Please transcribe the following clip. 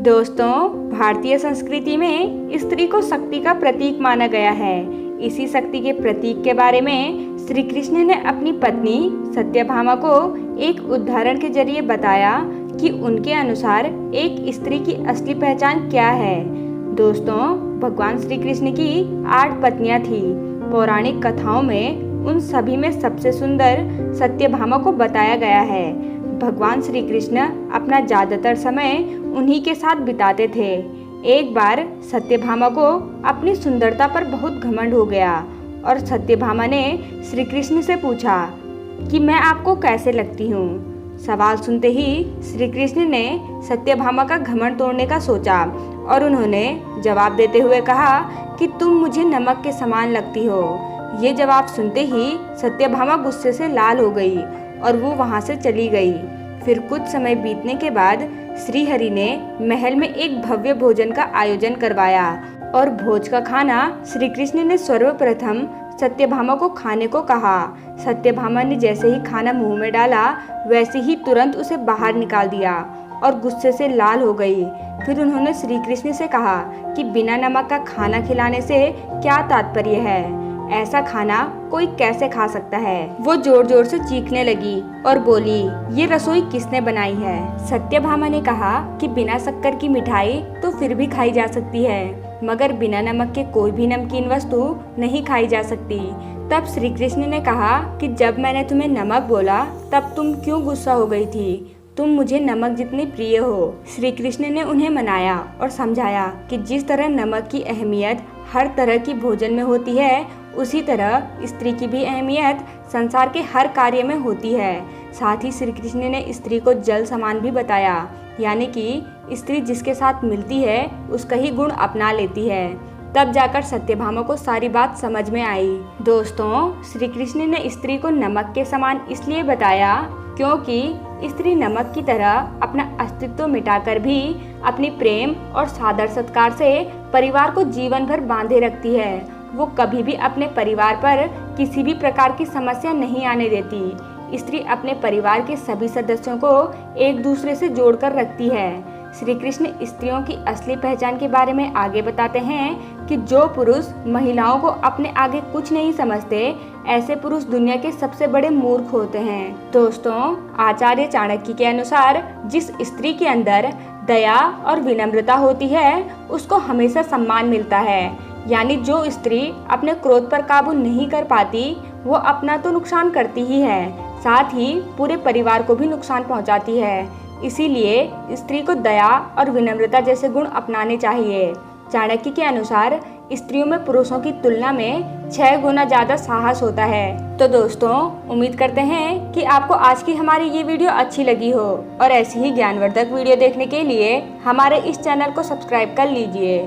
दोस्तों, भारतीय संस्कृति में स्त्री को शक्ति का प्रतीक माना गया है। इसी शक्ति के प्रतीक के बारे में श्री कृष्ण ने अपनी पत्नी सत्यभामा को एक उदाहरण के जरिए बताया कि उनके अनुसार एक स्त्री की असली पहचान क्या है। दोस्तों, भगवान श्री कृष्ण की 8 पत्नियां थी। पौराणिक कथाओं में उन सभी में सबसे सुंदर सत्यभामा को बताया गया है। भगवान श्री कृष्ण अपना ज्यादातर समय उन्हीं के साथ बिताते थे। एक बार सत्यभामा को अपनी सुंदरता पर बहुत घमंड हो गया और सत्यभामा ने श्री कृष्ण से पूछा कि मैं आपको कैसे लगती हूँ। सवाल सुनते ही श्री कृष्ण ने सत्यभामा का घमंड तोड़ने का सोचा और उन्होंने जवाब देते हुए कहा कि तुम मुझे नमक के समान लगती हो। ये जवाब सुनते ही सत्यभामा गुस्से से लाल हो गई और वो वहाँ से चली गई। फिर कुछ समय बीतने के बाद श्री हरि ने महल में एक भव्य भोजन का आयोजन करवाया और भोज का खाना श्री कृष्ण ने सर्वप्रथम सत्यभामा को खाने को कहा। सत्यभामा ने जैसे ही खाना मुंह में डाला वैसे ही तुरंत उसे बाहर निकाल दिया और गुस्से से लाल हो गई। फिर उन्होंने श्री कृष्ण से कहा कि बिना नमक का खाना खिलाने से क्या तात्पर्य है, ऐसा खाना कोई कैसे खा सकता है। वो जोर जोर से चीखने लगी और बोली, ये रसोई किसने बनाई है। सत्यभामा ने कहा कि बिना शक्कर की मिठाई तो फिर भी खाई जा सकती है, मगर बिना नमक के कोई भी नमकीन वस्तु नहीं खाई जा सकती। तब श्री कृष्ण ने कहा कि जब मैंने तुम्हें नमक बोला तब तुम क्यों गुस्सा हो गई थी, तुम मुझे नमक जितनी प्रिय हो। श्री कृष्ण ने उन्हें मनाया और समझाया कि जिस तरह नमक की अहमियत हर तरह की भोजन में होती है, उसी तरह स्त्री की भी अहमियत संसार के हर कार्य में होती है। साथ ही श्री कृष्ण ने स्त्री को जल समान भी बताया, यानी कि स्त्री जिसके साथ मिलती है उसका ही गुण अपना लेती है। तब जाकर सत्यभामा को सारी बात समझ में आई। दोस्तों, श्री कृष्ण ने स्त्री को नमक के समान इसलिए बताया क्योंकि स्त्री नमक की तरह अपना अस्तित्व मिटाकर भी अपनी प्रेम और सादर सत्कार से परिवार को जीवन भर बांधे रखती है। वो कभी भी अपने परिवार पर किसी भी प्रकार की समस्या नहीं आने देती। स्त्री अपने परिवार के सभी सदस्यों को एक दूसरे से जोड़कर रखती है। श्री कृष्ण स्त्रियों की असली पहचान के बारे में आगे बताते हैं कि जो पुरुष महिलाओं को अपने आगे कुछ नहीं समझते, ऐसे पुरुष दुनिया के सबसे बड़े मूर्ख होते हैं। दोस्तों, आचार्य चाणक्य के अनुसार जिस स्त्री के अंदर दया और विनम्रता होती है उसको हमेशा सम्मान मिलता है। यानी जो स्त्री अपने क्रोध पर काबू नहीं कर पाती वो अपना तो नुकसान करती ही है, साथ ही पूरे परिवार को भी नुकसान पहुंचाती है। इसीलिए स्त्री को दया और विनम्रता जैसे गुण अपनाने चाहिए। चाणक्य के अनुसार स्त्रियों में पुरुषों की तुलना में 6 गुना ज्यादा साहस होता है। तो दोस्तों, उम्मीद करते हैं कि आपको आज की हमारी ये वीडियो अच्छी लगी हो और ऐसी ही ज्ञानवर्धक वीडियो देखने के लिए हमारे इस चैनल को सब्सक्राइब कर लीजिए।